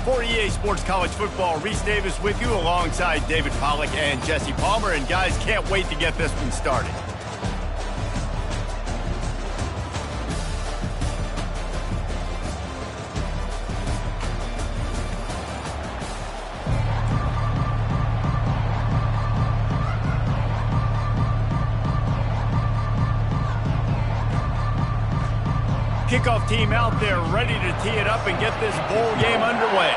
For EA Sports College Football, Reese Davis with you alongside David Pollack and Jesse Palmer. And guys, can't wait to get this one started. Kickoff team out there ready to tee it up and get this bowl game underway.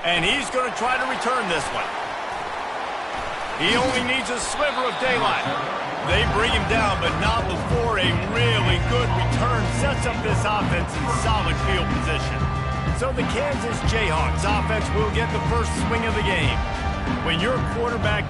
And he's going to try to return this one. He only needs a sliver of daylight. They bring him down, but not before a really good return sets up this offense in solid field position. So the Kansas Jayhawks offense will get the first swing of the game. When your quarterback...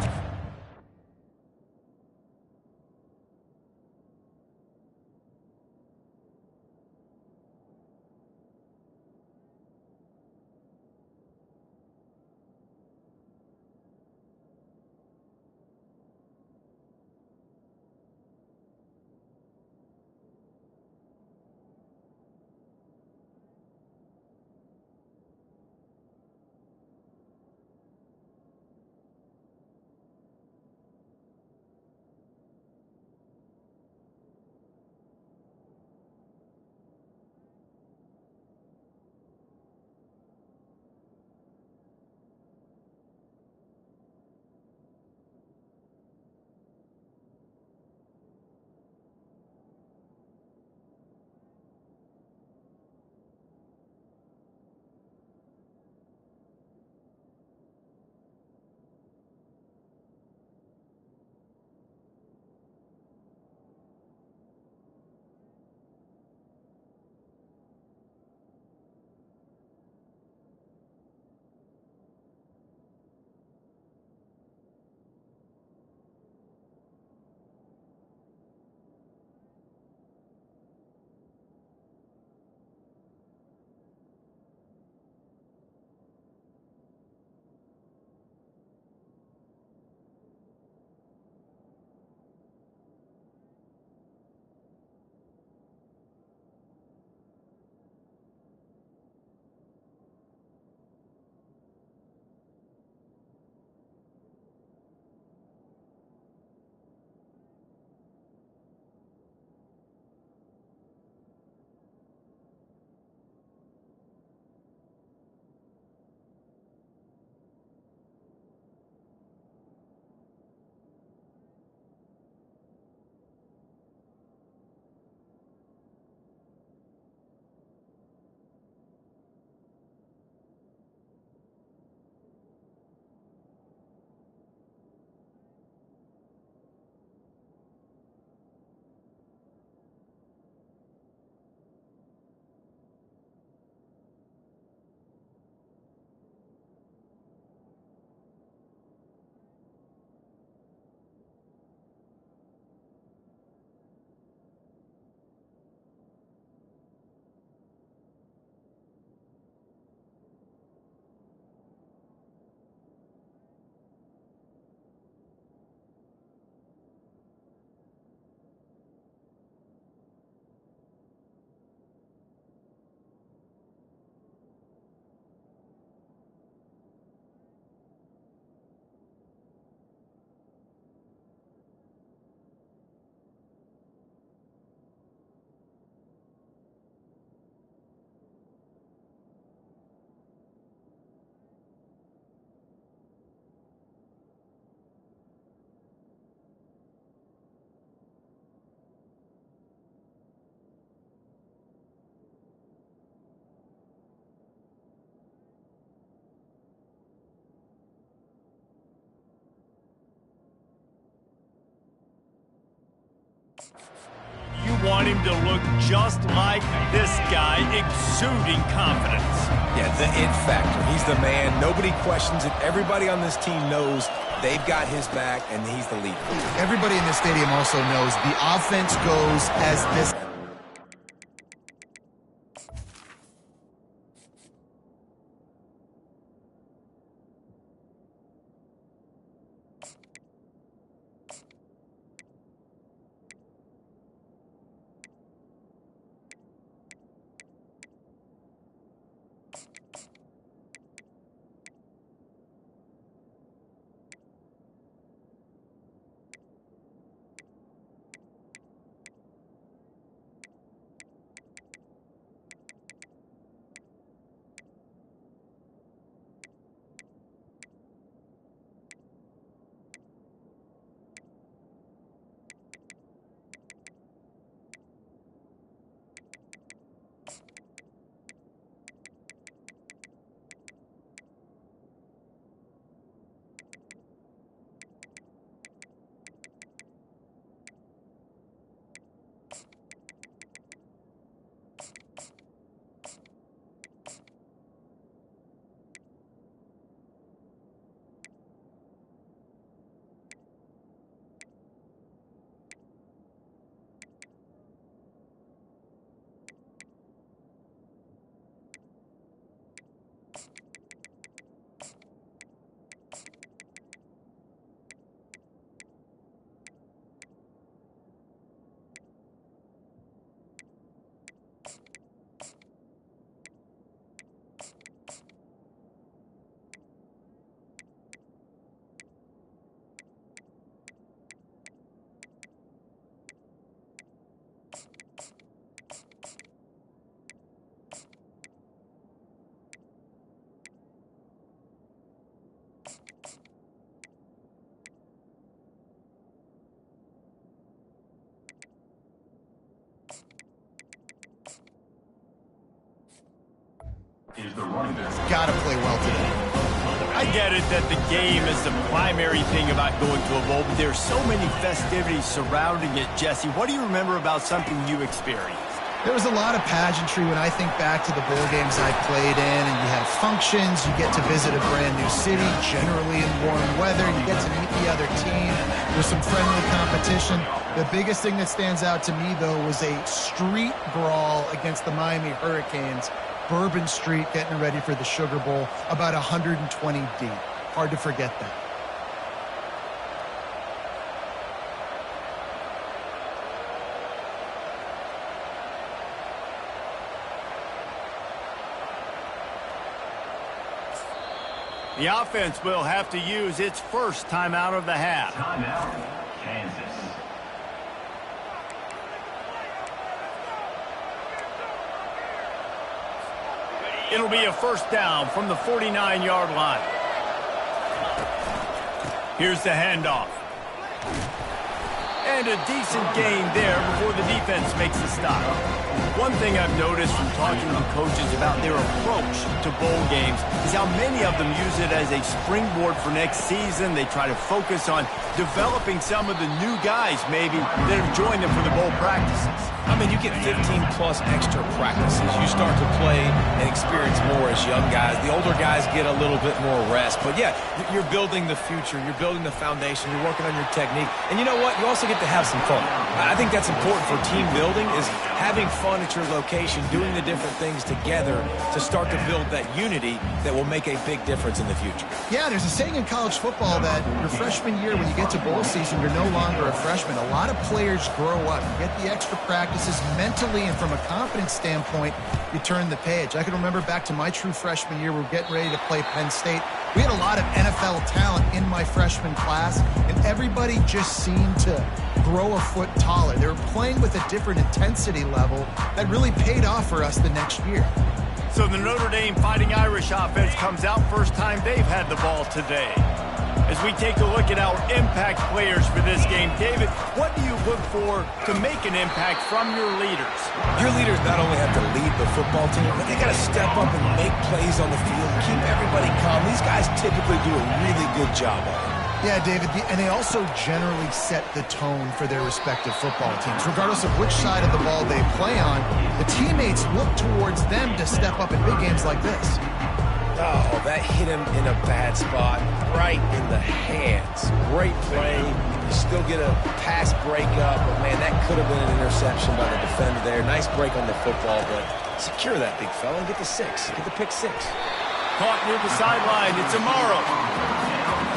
You want him to look just like this guy, exuding confidence. Yeah, the it factor. He's the man. Nobody questions it. Everybody on this team knows they've got his back, and he's the leader. Everybody in this stadium also knows the offense goes as this. Got to play well today. I get it that the game is the primary thing about going to a bowl, but there's so many festivities surrounding it. Jesse, what do you remember about something you experienced? There was a lot of pageantry when I think back to the bowl games I played in, and you have functions, you get to visit a brand new city, generally in warm weather, you get to meet the other team, there's some friendly competition. The biggest thing that stands out to me, though, was a street brawl against the Miami Hurricanes. Bourbon Street getting ready for the Sugar Bowl, about 120 deep. Hard to forget that. The offense will have to use its first timeout of the half. Timeout, Kansas. It'll be a first down from the 49-yard line. Here's the handoff. And a decent gain there before the defense makes the stop. One thing I've noticed from talking to coaches about their approach to bowl games is how many of them use it as a springboard for next season. They try to focus on developing some of the new guys, maybe, that have joined them for the bowl practices. I mean, you get 15-plus extra practices. You start to play and experience more as young guys. The older guys get a little bit more rest. But, yeah, you're building the future. You're building the foundation. You're working on your technique. And you know what? You also get to have some fun. I think that's important for team building, is having fun at your location, doing the different things together to start to build that unity that will make a big difference in the future. Yeah, there's a saying in college football that your freshman year, when you get to bowl season, you're no longer a freshman. A lot of players grow up. You get the extra practices mentally, and from a confidence standpoint, you turn the page. I can remember back to my true freshman year, we were getting ready to play Penn State. We had a lot of NFL talent in my freshman class, and everybody just seemed to grow a foot taller. They were playing with a different intensity level that really paid off for us the next year. So the Notre Dame Fighting Irish offense comes out, first time they've had the ball today. As we take a look at our impact players for this game, David, what do you look for to make an impact from your leaders? Your leaders not only have to lead the football team, but they got to step up and make plays on the field, keep everybody calm. These guys typically do a really good job of it. Yeah, David, and they also generally set the tone for their respective football teams. Regardless of which side of the ball they play on, the teammates look towards them to step up in big games like this. Oh, that hit him in a bad spot, right in the hands. Great play. You still get a pass breakup, but, man, that could have been an interception by the defender there. Nice break on the football, but secure that big fella and get the six. Get the pick six. Caught near the sideline. It's Amaro.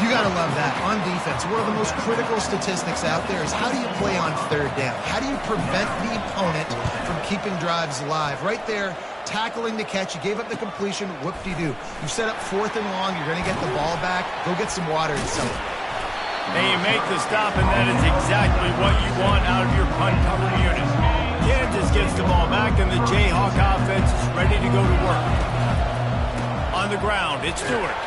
You got to love that. On defense, one of the most critical statistics out there is how do you play on third down? How do you prevent the opponent from keeping drives alive? Right there, tackling the catch. You gave up the completion. Whoop-de-doo. You set up fourth and long. You're going to get the ball back. Go get some water and celebrate. And you make the stop, and that is exactly what you want out of your punt-cover unit. Kansas gets the ball back, and the Jayhawk offense is ready to go to work. On the ground, it's Stewart.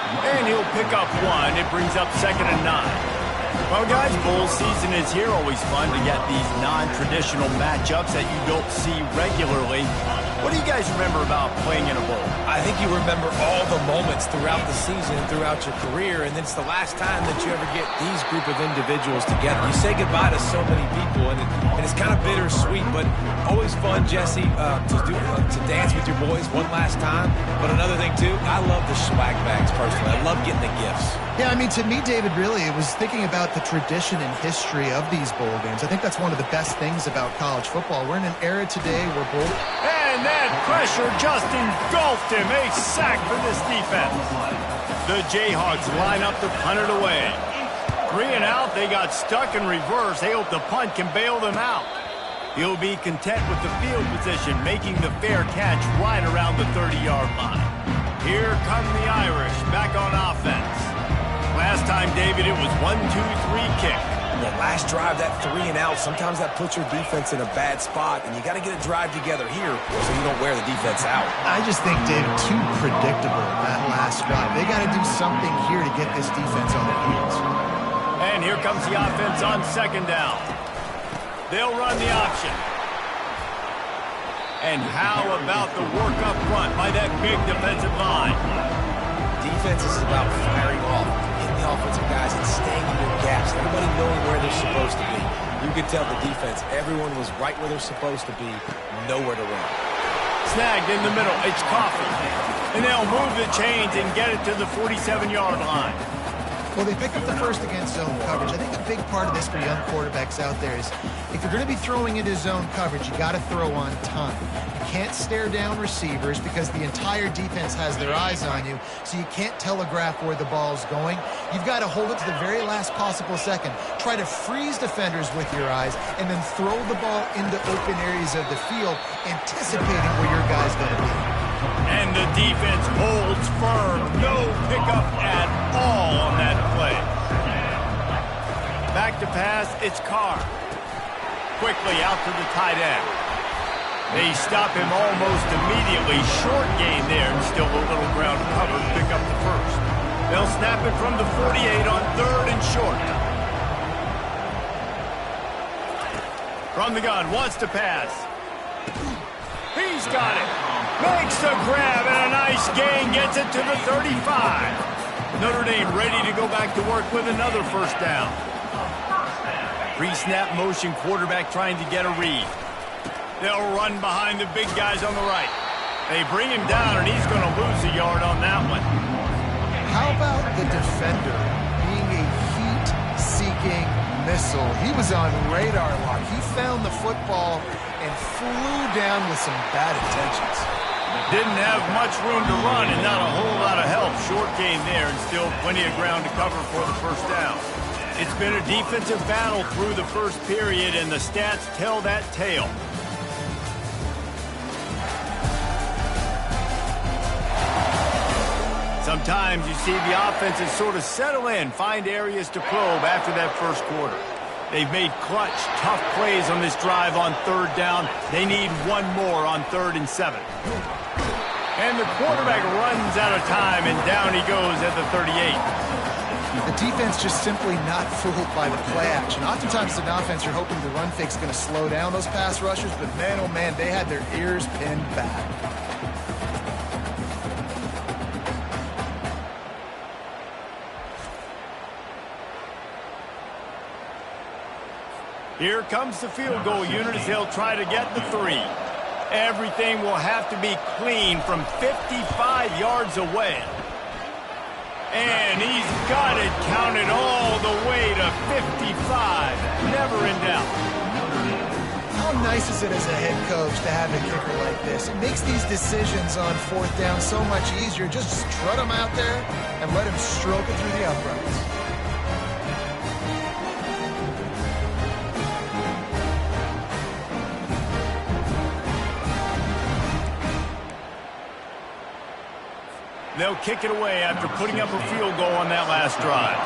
And he'll pick up one. It brings up 2nd and 9. Well, guys, bowl season is here. Always fun to get these non-traditional matchups that you don't see regularly. What do you guys remember about playing in a bowl? I think you remember all the moments throughout the season, throughout your career, and it's the last time that you ever get these group of individuals together. You say goodbye to so many people, and it's kind of bittersweet, but always fun, Jesse, to dance with your boys one last time. But another thing, too, I love the swag bags, personally. I love getting the gifts. Yeah, I mean, to me, David, really, it was thinking about the tradition and history of these bowl games. I think that's one of the best things about college football. We're in an era today where bowl... And that pressure just engulfed him. A sack for this defense. The Jayhawks line up to punt it away. 3 and out. They got stuck in reverse. They hope the punt can bail them out. He'll be content with the field position, making the fair catch right around the 30-yard line. Here come the Irish back on offense. Last time, David, it was 1-2-3 kick. The last drive, that 3 and out, sometimes that puts your defense in a bad spot, and you got to get a drive together here so you don't wear the defense out. I just think, David, too predictable, that last drive. They got to do something here to get this defense on their heels. And here comes the offense on 2nd down. They'll run the option. And how about the work up front by that big defensive line? Defense is about firing off, hitting the offensive guys, and staying in their gaps. Everybody knowing where they're supposed to be. You could tell the defense, everyone was right where they're supposed to be, nowhere to run. Snagged in the middle, it's Coffee. And they'll move the chains and get it to the 47-yard line. Well, they pick up the first against zone coverage. I think a big part of this for young quarterbacks out there is if you're going to be throwing into zone coverage, you got to throw on time. You can't stare down receivers because the entire defense has their eyes on you, so you can't telegraph where the ball's going. You've got to hold it to the very last possible second. Try to freeze defenders with your eyes and then throw the ball into open areas of the field, anticipating where your guy's going to be. And the defense holds firm. No pickup at all on that play. Back to pass, it's Carr. Quickly out to the tight end. They stop him almost immediately. Short gain there, and still a little ground cover to pick up the first. They'll snap it from the 48 on 3rd and short. From the gun, wants to pass. He's got it. Makes the grab and a nice gain, gets it to the 35. Notre Dame ready to go back to work with another first down. Pre-snap motion, quarterback trying to get a read. They'll run behind the big guys on the right. They bring him down, and he's going to lose a yard on that one. How about the defender being a heat-seeking missile? He was on radar lock. He found the football and flew down with some bad intentions. Didn't have much room to run and not a whole lot of help. Short gain there and still plenty of ground to cover for the first down. It's been a defensive battle through the first period, and the stats tell that tale. Sometimes you see the offenses sort of settle in, find areas to probe after that first quarter. They've made clutch, tough plays on this drive on 3rd down. They need one more on 3rd and 7. And the quarterback runs out of time, and down he goes at the 38. The defense just simply not fooled by the play action. Oftentimes, an offense, you're hoping the run fake's going to slow down those pass rushers, but man, oh man, they had their ears pinned back. Here comes the field goal unit as they'll try to get the 3. Everything will have to be clean from 55 yards away. And he's got it counted all the way to 55. Never in doubt. How nice is it as a head coach to have a kicker like this? It makes these decisions on 4th down so much easier. Just strut him out there and let him stroke it through the uprights. They'll kick it away after putting up a field goal on that last drive.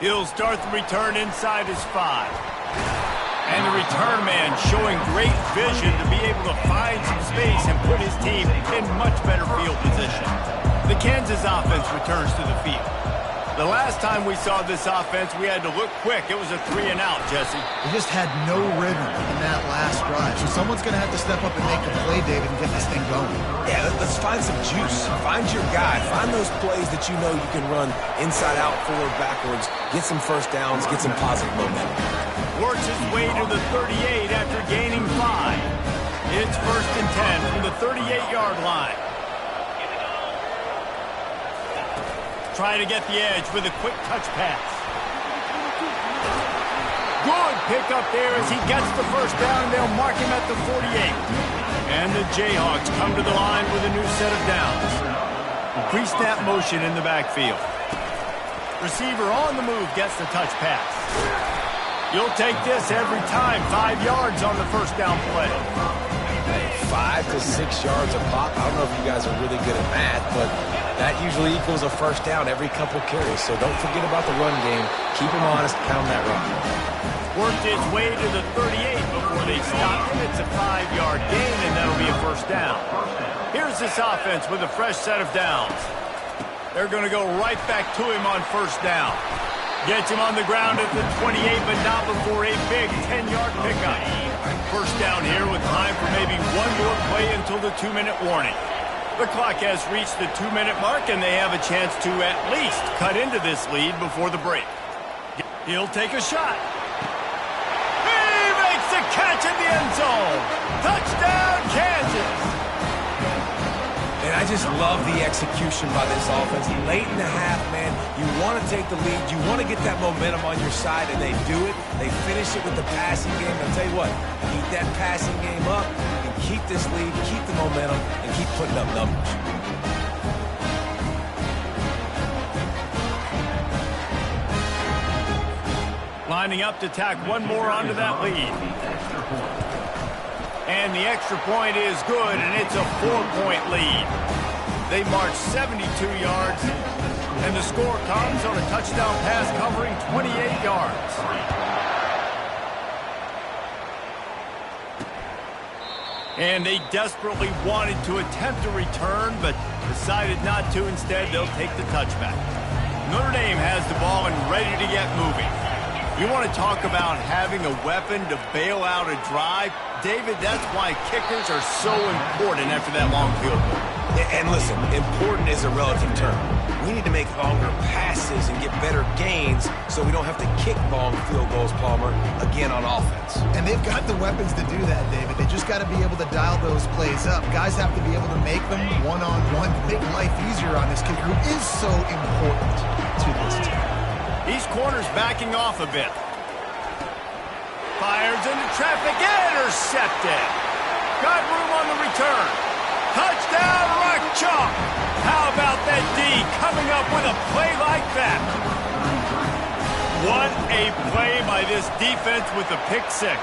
He'll start the return inside his 5. And the return man showing great vision to be able to find some space and put his team in much better field position. The Kansas offense returns to the field. The last time we saw this offense, we had to look quick. It was a 3 and out, Jesse. They just had no rhythm in that last drive. So someone's going to have to step up and make a play, David, and get this thing going. Yeah, let's find some juice. Find your guy. Find those plays that you know you can run inside out, forward, backwards. Get some first downs. Get some positive momentum. Works his way to the 38 after gaining 5. It's 1st and 10 from the 38-yard line. Trying to get the edge with a quick touch pass. Good pickup there as he gets the first down, and they'll mark him at the 48. And the Jayhawks come to the line with a new set of downs. Pre-snap motion in the backfield. Receiver on the move gets the touch pass. You'll take this every time. 5 yards on the first down play. 5 to 6 yards a pop. I don't know if you guys are really good at math, but that usually equals a first down every couple carries. So don't forget about the run game. Keep him honest, pound that run. Worked his way to the 38 before they stopped him. It's a 5-yard gain, and that'll be a first down. Here's this offense with a fresh set of downs. They're going to go right back to him on first down. Gets him on the ground at the 28, but not before a big 10-yard pickup. First down here with time for maybe one more play until the 2-minute warning. The clock has reached the 2-minute mark, and they have a chance to at least cut into this lead before the break. He'll take a shot. He makes the catch in the end zone. Touchdown, Kansas. And I just love the execution by this offense. Late in the half, man, you want to take the lead. You want to get that momentum on your side, and they do it. They finish it with the passing game. I'll tell you what, keep that passing game up and keep this lead, keep the momentum, and keep putting up numbers. Lining up to tack one more onto that lead. And the extra point is good, and it's a 4-point lead. They march 72 yards, and the score comes on a touchdown pass covering 28 yards. And they desperately wanted to attempt a return, but decided not to. Instead, they'll take the touchback. Notre Dame has the ball and ready to get moving. You want to talk about having a weapon to bail out a drive? David, that's why kickers are so important after that long field goal. And listen, important is a relative term. We need to make longer passes and get better gains so we don't have to kick long field goals, Palmer, again on offense. And they've got the weapons to do that, David. They just got to be able to dial those plays up. Guys have to be able to make them one-on-one to make life easier on this kicker who is so important to this team. These corners backing off a bit. Fires into traffic, intercepted. Got room on the return. Touchdown, Rock Chalk. How about that D coming up with a play like that? What a play by this defense with the pick six.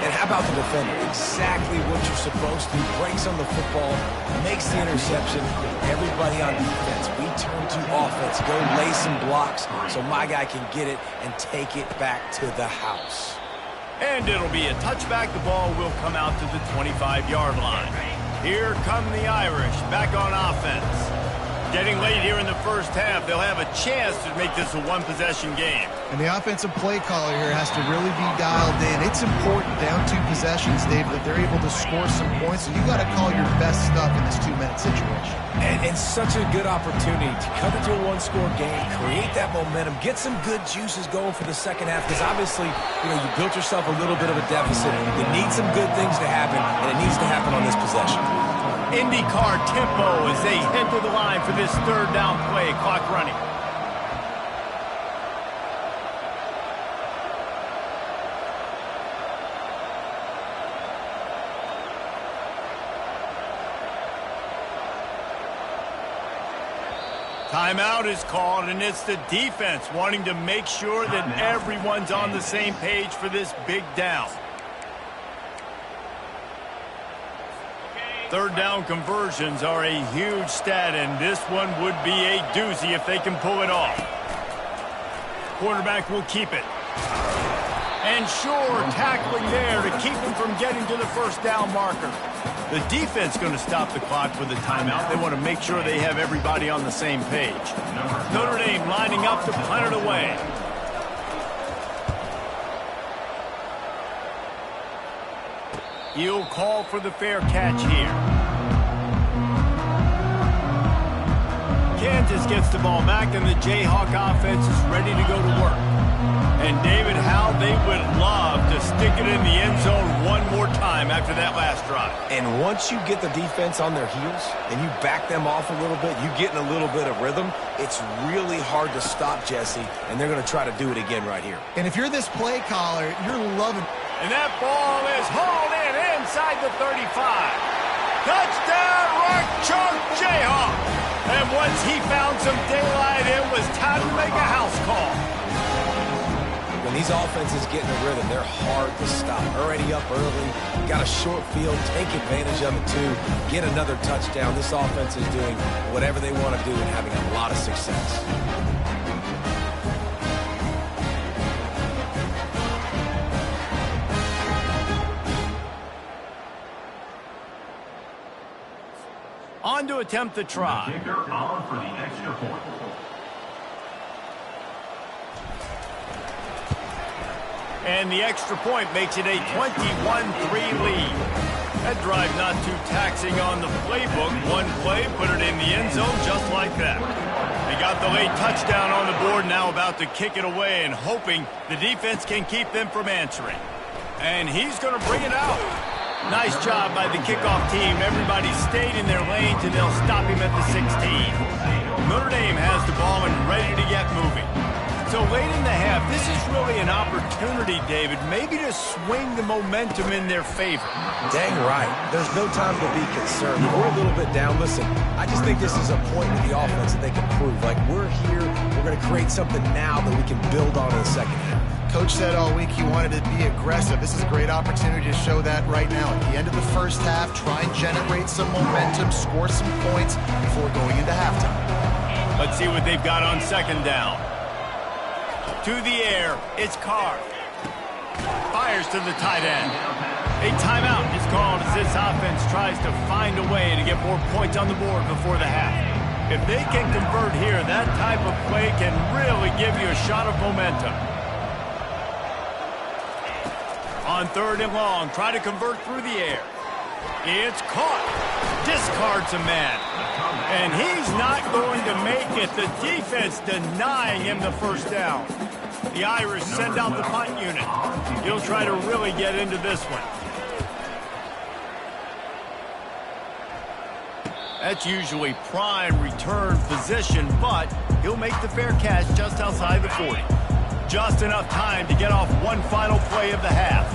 And how about the defender? Exactly what you're supposed to. Breaks on the football, makes the interception. Everybody on defense, we turn to offense. Go lay some blocks so my guy can get it and take it back to the house. And it'll be a touchback. The ball will come out to the 25-yard line. Here come the Irish back on offense. Getting late here in the first half, they'll have a chance to make this a one-possession game. And the offensive play caller here has to really be dialed in. It's important down 2 possessions, David, that they're able to score some points. So you got to call your best stuff in this 2-minute situation. And such a good opportunity to cut it to a one-score game, create that momentum, get some good juices going for the second half. Because obviously, you built yourself a little bit of a deficit. You need some good things to happen, and it needs to happen on this possession. IndyCar tempo as they head to the line for this third down play. Clock running. Timeout is called, and it's the defense wanting to make sure that everyone's on the same page for this big down. Third down conversions are a huge stat, and this one would be a doozy if they can pull it off. Quarterback will keep it. And sure, tackling there to keep him from getting to the first down marker. The defense going to stop the clock with a timeout. They want to make sure they have everybody on the same page. Notre Dame lining up to punt it away. He'll call for the fair catch here. Kansas gets the ball back, and the Jayhawk offense is ready to go to work. And David, how they would love to stick it in the end zone one more time after that last drive. And once you get the defense on their heels and you back them off a little bit, you get in a little bit of rhythm, it's really hard to stop, Jesse, and they're going to try to do it again right here. And if you're this play caller, you're loving it. And that ball is hauled in inside the 35. Touchdown, Rock Chalk Jayhawk. And once he found some daylight, it was time to make a house call. When these offenses get in a rhythm, they're hard to stop. Already up early, got a short field, take advantage of it too, get another touchdown. This offense is doing whatever they want to do and having a lot of success. On to attempt the try. Kicker on for the extra point. And the extra point makes it a 21-3 lead. That drive not too taxing on the playbook. One play, put it in the end zone just like that. They got the late touchdown on the board, now about to kick it away and hoping the defense can keep them from answering. And he's going to bring it out. Nice job by the kickoff team. Everybody stayed in their lanes, and they'll stop him at the 16. Notre Dame has the ball and ready to get moving. So late in the half, this is really an opportunity, David, maybe to swing the momentum in their favor. Dang right. There's no time to be concerned. We're a little bit down. Listen, I just think this is a point in the offense that they can prove. Like, we're here, we're going to create something now that we can build on in the second half. Coach said all week he wanted to be aggressive. This is a great opportunity to show that right now. At the end of the first half, try and generate some momentum, score some points before going into halftime. Let's see what they've got on second down. To the air, it's Carr. Fires to the tight end. A timeout is called as this offense tries to find a way to get more points on the board before the half. If they can convert here, that type of play can really give you a shot of momentum. On third and long, try to convert through the air. It's caught. Discards a man. And he's not going to make it. The defense denying him the first down. The Irish send out the punt unit. He'll try to really get into this one. That's usually prime return position, but he'll make the fair catch just outside the 40. Just enough time to get off one final play of the half.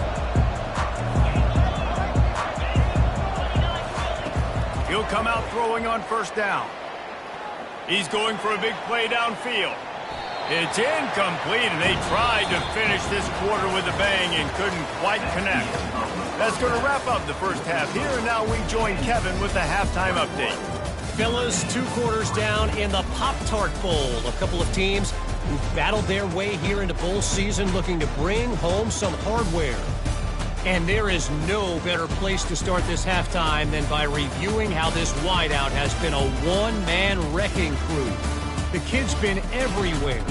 He'll come out throwing on first down. He's going for a big play downfield. It's incomplete, and they tried to finish this quarter with a bang and couldn't quite connect. That's going to wrap up the first half here, and now we join Kevin with the halftime update. Fellas, 2 quarters down in the Pop-Tart Bowl. A couple of teams who've battled their way here into bowl season looking to bring home some hardware. And there is no better place to start this halftime than by reviewing how this wideout has been a one-man wrecking crew. The kid's been everywhere,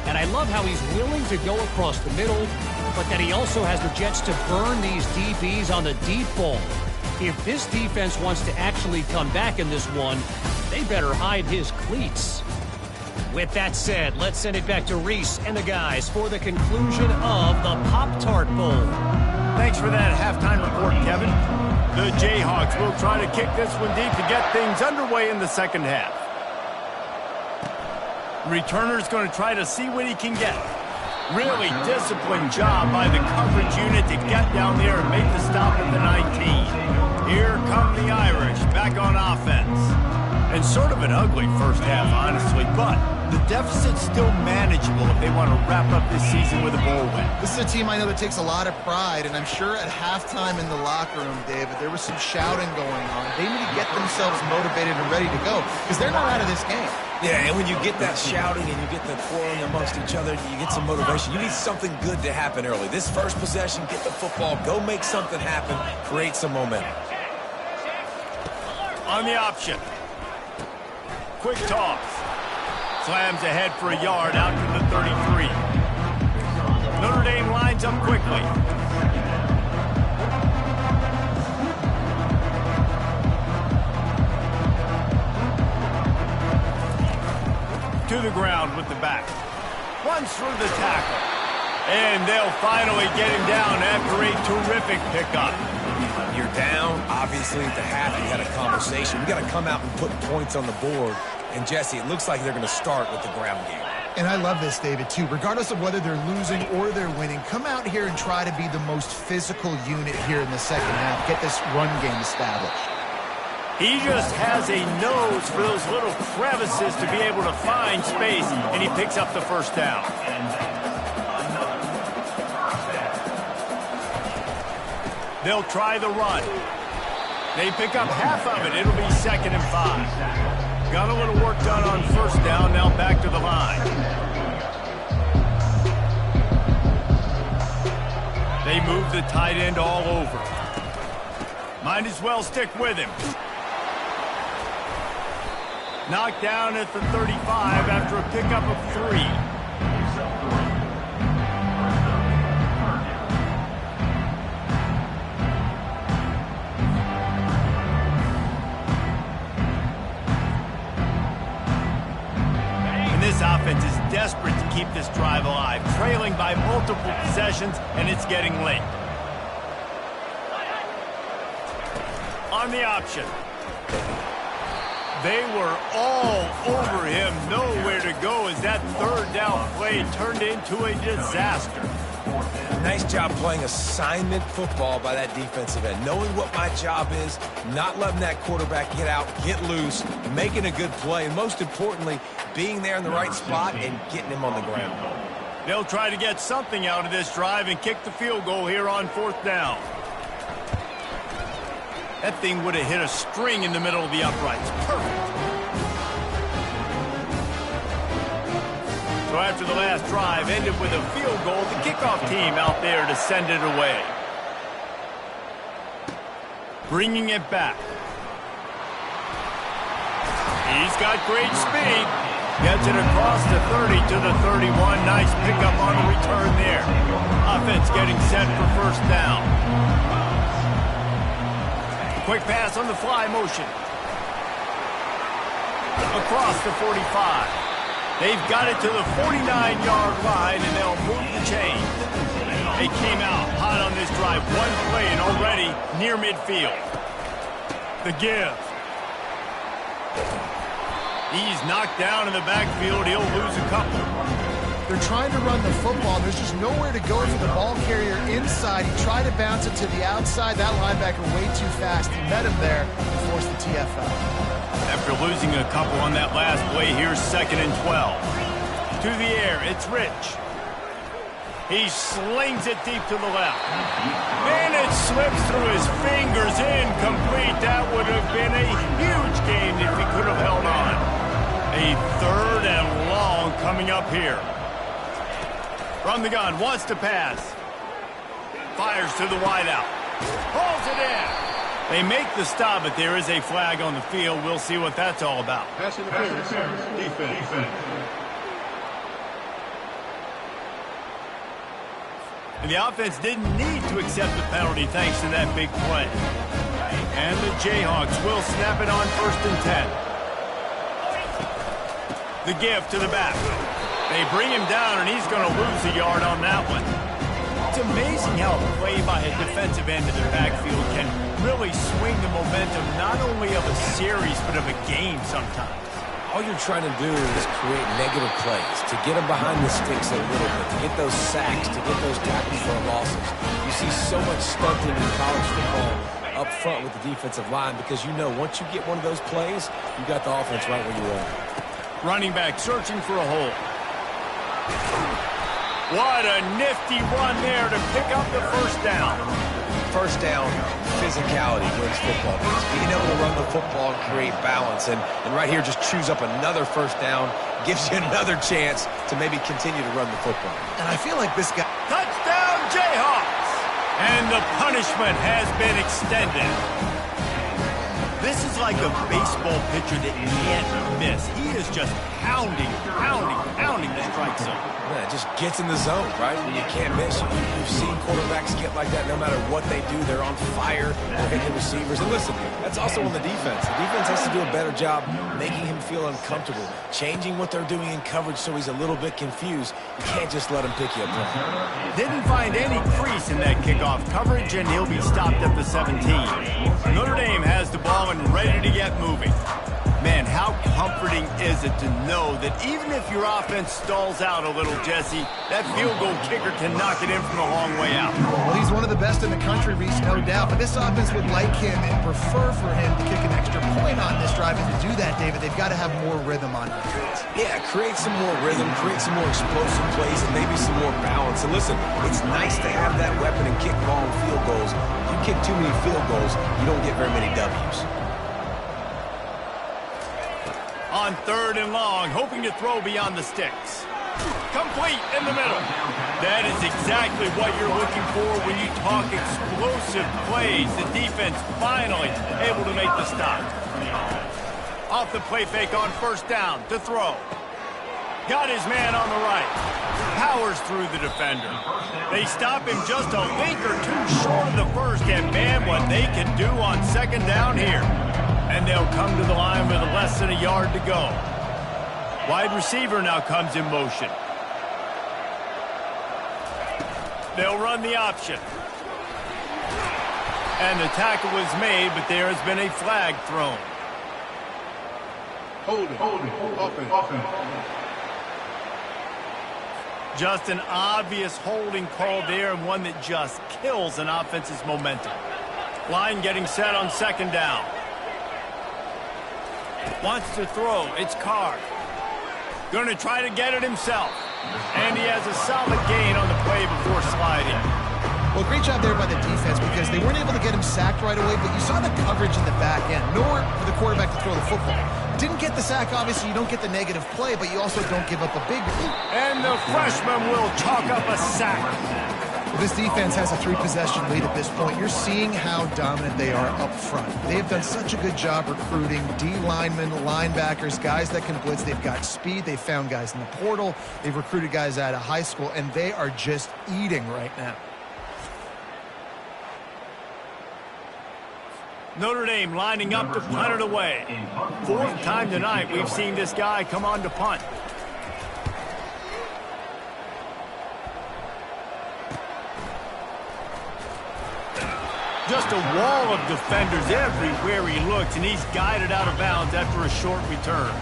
and I love how he's willing to go across the middle, but that he also has the jets to burn these DBs on the deep ball. If this defense wants to actually come back in this one, they better hide his cleats. With that said, let's send it back to Reese and the guys for the conclusion of the Pop-Tart Bowl. Thanks for that halftime report, Kevin. The Jayhawks will try to kick this one deep to get things underway in the second half. Returner's going to try to see what he can get. Really disciplined job by the coverage unit to get down there and make the stop at the 19. Here come the Irish back on offense. And sort of an ugly first half, honestly, but the deficit's still manageable if they want to wrap up this season with a bowl win. This is a team I know that takes a lot of pride, and I'm sure at halftime in the locker room, David, there was some shouting going on. They need to get themselves motivated and ready to go, because they're not out of this game. Yeah, and when you get that shouting and you get the quarreling amongst each other, you get some motivation. You need something good to happen early. This first possession, get the football, go make something happen, create some momentum. On the option. Quick toss. Slams ahead for a yard out to the 33. Notre Dame lines up quickly. To the ground with the back. Runs through the tackle. And they'll finally get him down after a terrific pickup. You're down, obviously, at the half. You had a conversation. We got to come out and put points on the board. And, Jesse, it looks like they're going to start with the ground game. And I love this, David, too. Regardless of whether they're losing or they're winning, come out here and try to be the most physical unit here in the second half. Get this run game established. He just has a nose for those little crevices to be able to find space, and he picks up the first down. They'll try the run. They pick up half of it. It'll be 2nd and 5. Got a little work done on first down. Now back to the line. They move the tight end all over. Might as well stick with him. Knocked down at the 35 after a pickup of 3. keep this drive alive, trailing by multiple possessions, and it's getting late. On the option. They were all over him, nowhere to go as that third down play turned into a disaster. Nice job playing assignment football by that defensive end. Knowing what my job is, not letting that quarterback get out, get loose, making a good play, and most importantly, being there in the right spot and getting him on the ground. They'll try to get something out of this drive and kick the field goal here on 4th down. That thing would have hit a string in the middle of the uprights. Perfect. So after the last drive ended with a field goal, the kickoff team out there to send it away. Bringing it back. He's got great speed. Gets it across the 30 to the 31. Nice pickup on the return there. Offense getting set for 1st down. Quick pass on the fly motion. Across the 45. They've got it to the 49-yard line, and they'll move the chain. They came out hot on this drive. One play and already near midfield. The give. He's knocked down in the backfield. He'll lose a couple. They're trying to run the football. There's just nowhere to go for the ball carrier inside. He tried to bounce it to the outside. That linebacker way too fast. He met him there and forced the TFL. After losing a couple on that last play, here's 2nd and 12. To the air, it's Rich. He slings it deep to the left. And it slips through his fingers, incomplete. That would have been a huge gain if he could have held on. A 3rd and long coming up here. From the gun, wants to pass. Fires to the wideout. Pulls it in. They make the stop, but there is a flag on the field. We'll see what that's all about. Pass interference. Defense. And the offense didn't need to accept the penalty thanks to that big play. And the Jayhawks will snap it on 1st and 10. The give to the back. They bring him down, and he's going to lose a yard on that one. It's amazing how a play by a defensive end of the backfield can really swing the momentum not only of a series but of a game sometimes. All you're trying to do is create negative plays, to get them behind the sticks a little bit, to get those sacks, to get those tackles for losses. You see so much stunting in college football up front with the defensive line because you know once you get one of those plays, you got the offense right where you want it. Running back searching for a hole. What a nifty run there to pick up the 1st down. 1st down, physicality wins football games. Being able to run the football and create balance. And right here, just choose up another 1st down, gives you another chance to maybe continue to run the football. And I feel like this guy... Touchdown, Jayhawks! And the punishment has been extended. This is like a baseball pitcher that can't miss. He is just pounding the strike zone. Yeah, it just gets in the zone, right? When you can't miss. You've seen quarterbacks get like that no matter what they do. They're on fire. They're hitting receivers. And listen, that's also on the defense. The defense has to do a better job making him feel uncomfortable, changing what they're doing in coverage so he's a little bit confused. You can't just let him pick you apart. Didn't find any crease in that kickoff coverage, and he'll be stopped at the 17. Notre Dame has the ball and ready to get moving. Man, how comforting is it to know that even if your offense stalls out a little, Jesse, that field goal kicker can knock it in from a long way out. Well, he's one of the best in the country, Reese, no doubt. But this offense would like him and prefer for him to kick an extra point on this drive. And to do that, David, they've got to have more rhythm on defense. Yeah, create some more rhythm, create some more explosive plays, and maybe some more balance. And listen, it's nice to have that weapon and kick ball and field goals. If you kick too many field goals, you don't get very many W's. On 3rd and long, hoping to throw beyond the sticks. Complete in the middle. That is exactly what you're looking for when you talk explosive plays. The defense finally able to make the stop. Off the play fake on 1st down to throw. Got his man on the right. Powers through the defender. They stop him just a link or two short of the 1st, and man, what they can do on 2nd down here. And they'll come to the line with less than a yard to go. Wide receiver now comes in motion. They'll run the option. And the tackle was made, but there has been a flag thrown. Holding, offense. Just an obvious holding call there, and one that just kills an offense's momentum. Line getting set on second down. Wants to throw. It's Carr. Going to try to get it himself. And he has a solid gain on the play before sliding. Well, great job there by the defense because they weren't able to get him sacked right away, but you saw the coverage in the back end. Nowhere for the quarterback to throw the football. Didn't get the sack, obviously you don't get the negative play, but you also don't give up a big one. And the freshman will chalk up a sack. Well, this defense has a 3-possession lead at this point. You're seeing how dominant they are up front. They have done such a good job recruiting D linemen, linebackers, guys that can blitz. They've got speed. They've found guys in the portal. They've recruited guys out of high school, and they are just eating right now. Notre Dame lining up to punt it away. Fourth time tonight we've seen this guy come on to punt. Just a wall of defenders everywhere he looks, and he's guided out of bounds after a short return.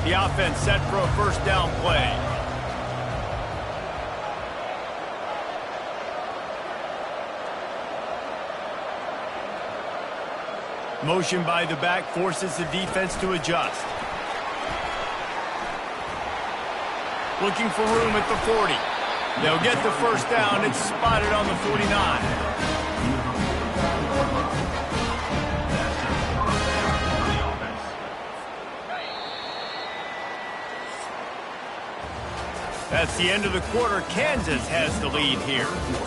The offense set for a first down play. Motion by the back forces the defense to adjust. Looking for room at the 40. They'll get the first down. It's spotted on the 49. That's the end of the quarter. Kansas has the lead here.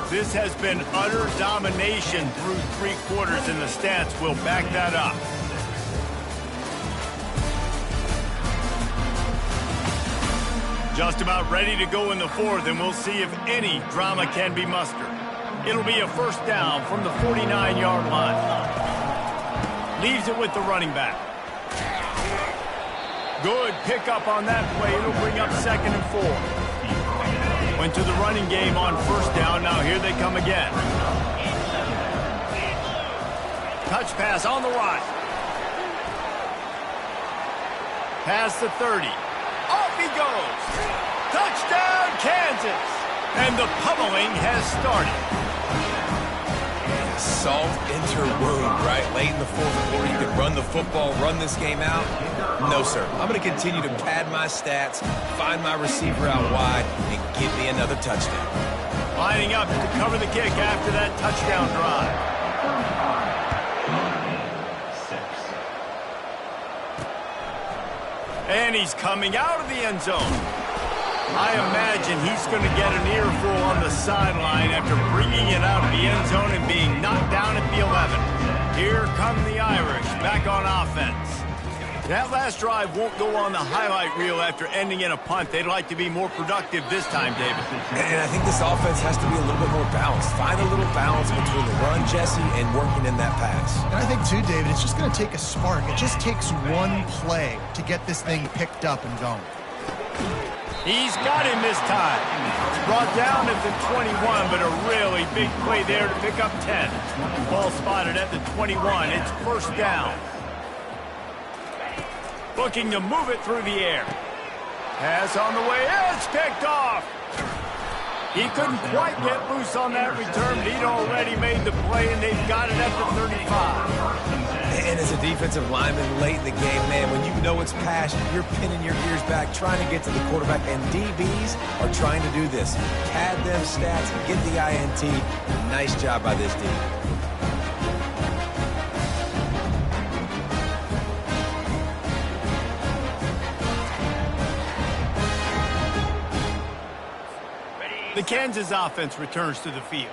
This has been utter domination through 3 quarters, and the stats will back that up. Just about ready to go in the fourth, and we'll see if any drama can be mustered. It'll be a first down from the 49-yard line. Leaves it with the running back. Good pickup on that play. It'll bring up 2nd and 4. Went to the running game on first down. Now here they come again. Touch pass on the right. Past the 30. Off he goes. Touchdown, Kansas. And the pummeling has started. Salt into wound, right? Late in the fourth quarter, you could run the football, run this game out. No, sir. I'm going to continue to pad my stats, find my receiver out wide, and give me another touchdown. Lining up to cover the kick after that touchdown drive. And he's coming out of the end zone. I imagine he's going to get an earful on the sideline after bringing it out of the end zone and being knocked down at the 11. Here come the Irish back on offense. That last drive won't go on the highlight reel after ending in a punt. They'd like to be more productive this time, David. And I think this offense has to be a little bit more balanced. Find a little balance between the run, Jesse, and working in that pass. And I think, too, David, it's just going to take a spark. It just takes one play to get this thing picked up and going. He's got him this time. Brought down at the 21, but a really big play there to pick up 10. Ball spotted at the 21. It's first down. Looking to move it through the air. Pass on the way. It's picked off. He couldn't quite get loose on that return, but he'd already made the play, and they've got it at the 35. And as a defensive lineman late in the game, man, when you know it's passion, you're pinning your ears back, trying to get to the quarterback, and DBs are trying to do this. Pad them stats and get the INT. Nice job by this D. The Kansas offense returns to the field.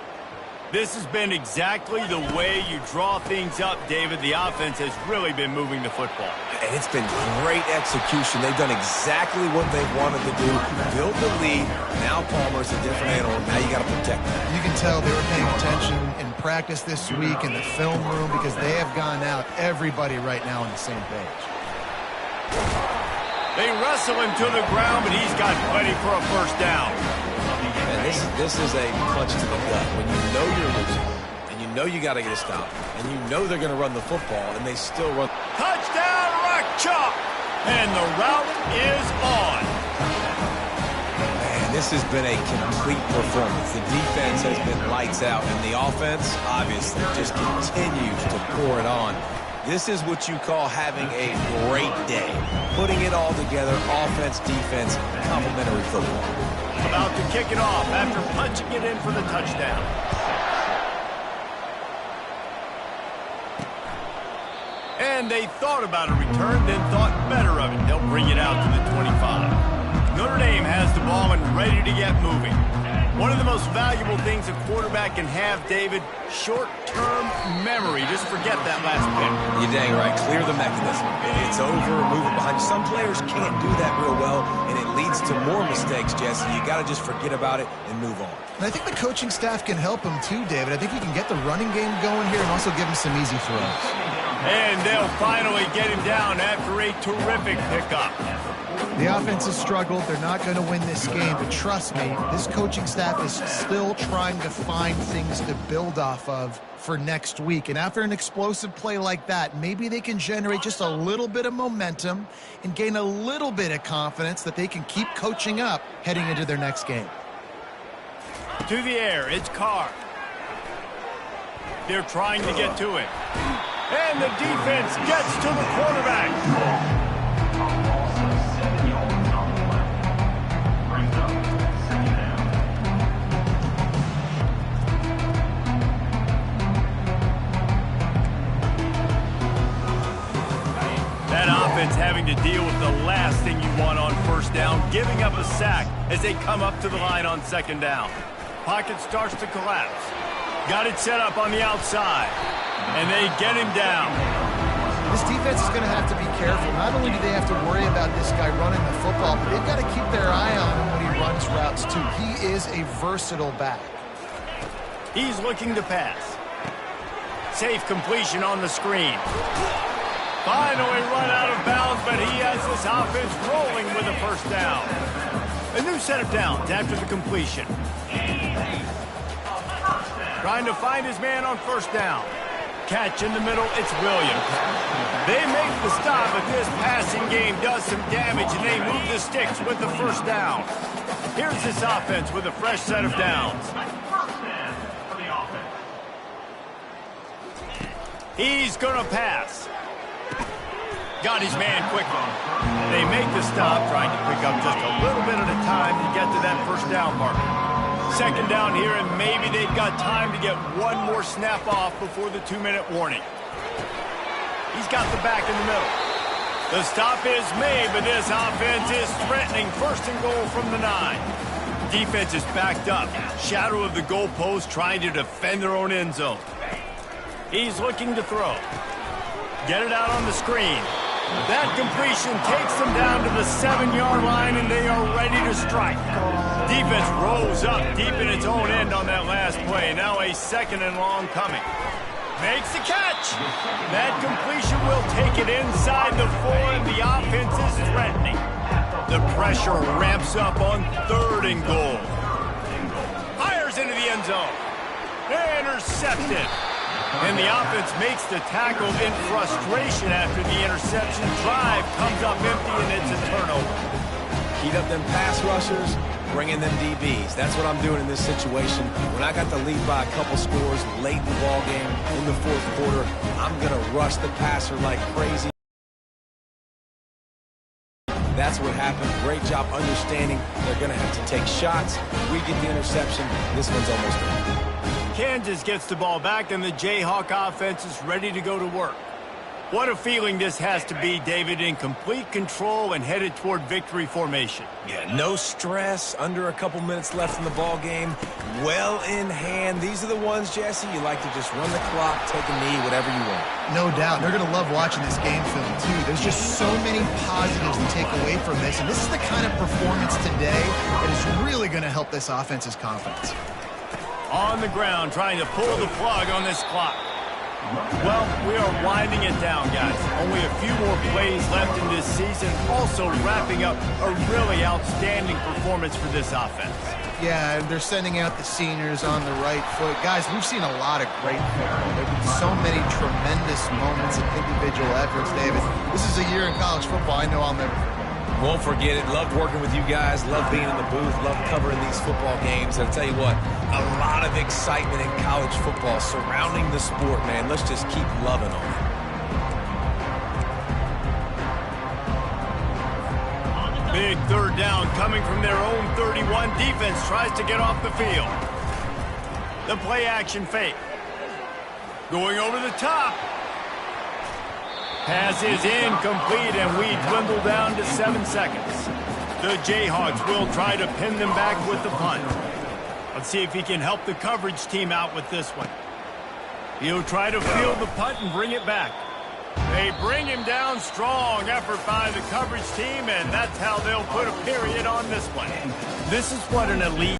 This has been exactly the way you draw things up, David. The offense has really been moving the football. And it's been great execution. They've done exactly what they wanted to do. Build the lead. Now Palmer's a different animal. Now you got to protect him. You can tell they were paying attention in practice this week in the film room because they have gone out, everybody right now on the same page. They wrestle him to the ground, but he's got plenty for a first down. And This is a punch to the gut. When you know you're losing, and you know you got to get a stop, and you know they're going to run the football, and they still run. Touchdown, Rock Chalk! And the route is on. Man, this has been a complete performance. The defense has been lights out, and the offense, obviously, just continues to pour it on. This is what you call having a great day. Putting it all together, offense, defense, complementary football. About to kick it off after punching it in for the touchdown. And they thought about a return, then thought better of it. They'll bring it out to the 25. Notre Dame has the ball and ready to get moving. One of the most valuable things a quarterback can have, David, short-term memory. Just forget that last pick. You're dang right. Clear the mechanism. It's over, move it behind you. Some players can't do that real well, and it leads to more mistakes, Jesse. You got to just forget about it and move on. And I think the coaching staff can help him too, David. I think he can get the running game going here and also give him some easy throws. And they'll finally get him down after a terrific pickup. The offense has struggled. They're not going to win this game, but trust me, this coaching staff is still trying to find things to build off of for next week. And after an explosive play like that, maybe they can generate just a little bit of momentum and gain a little bit of confidence that they can keep coaching up heading into their next game. To the air, it's Carr. They're trying to get to it. And the defense gets to the quarterback. That offense having to deal with the last thing you want on first down, giving up a sack as they come up to the line on second down. Pocket starts to collapse. Got it set up on the outside, and they get him down. This defense is going to have to be careful. Not only do they have to worry about this guy running the football, but they've got to keep their eye on him when he runs routes too. He is a versatile back. He's looking to pass. Safe completion on the screen. Finally run out of bounds, but he has this offense rolling with a first down. A new set of downs after the completion. Trying to find his man on first down. Catch in the middle, it's Williams. They make the stop, but this passing game does some damage, and they move the sticks with the first down. Here's this offense with a fresh set of downs. He's going to pass. Got his man quickly. They make the stop, trying to pick up just a little bit at a time to get to that first down marker. Second down here, and maybe they've got time to get one more snap off before the 2-minute warning. He's got the back in the middle. The stop is made, but this offense is threatening first and goal from the 9. Defense is backed up. Shadow of the goalpost, trying to defend their own end zone. He's looking to throw. Get it out on the screen. That completion takes them down to the 7-yard line, and they are ready to strike. Defense rolls up deep in its own end on that last play. Now a second and long coming. Makes the catch. That completion will take it inside the 4, and the offense is threatening. The pressure ramps up on third and goal. Fires into the end zone. Intercepted. And the offense makes the tackle in frustration after the interception. Drive comes up empty, and it's a turnover. Heat up them pass rushers, bring in them DBs. That's what I'm doing in this situation. When I got the lead by a couple scores late in the ball game, in the fourth quarter, I'm going to rush the passer like crazy. That's what happened. Great job understanding they're going to have to take shots. We get the interception. This one's almost done. Kansas gets the ball back, and the Jayhawk offense is ready to go to work. What a feeling this has to be, David, in complete control and headed toward victory formation. Yeah, no stress, under a couple minutes left in the ball game, well in hand. These are the ones, Jesse, you like to just run the clock, take a knee, whatever you want. No doubt. They're going to love watching this game film, too. There's just so many positives to take away from this, and this is the kind of performance today that is really going to help this offense's confidence. On the ground, trying to pull the plug on this clock. Well, we are winding it down, guys. Only a few more plays left in this season. Also wrapping up a really outstanding performance for this offense. Yeah, and they're sending out the seniors on the right foot. Guys, we've seen a lot of great football. There have been so many tremendous moments and individual efforts, David. This is a year in college football I know I'll never forget. Won't forget it. Loved working with you guys. Loved being in the booth. Loved covering these football games. And I'll tell you what, a lot of excitement in college football surrounding the sport, man. Let's just keep loving on it. Big third down coming from their own 31. Defense tries to get off the field. The play action fake. Going over the top. Pass is incomplete, and we dwindle down to 7 seconds. The Jayhawks will try to pin them back with the punt. Let's see if he can help the coverage team out with this one. He'll try to field the punt and bring it back. They bring him down. Strong effort by the coverage team, and that's how they'll put a period on this one. This is what an elite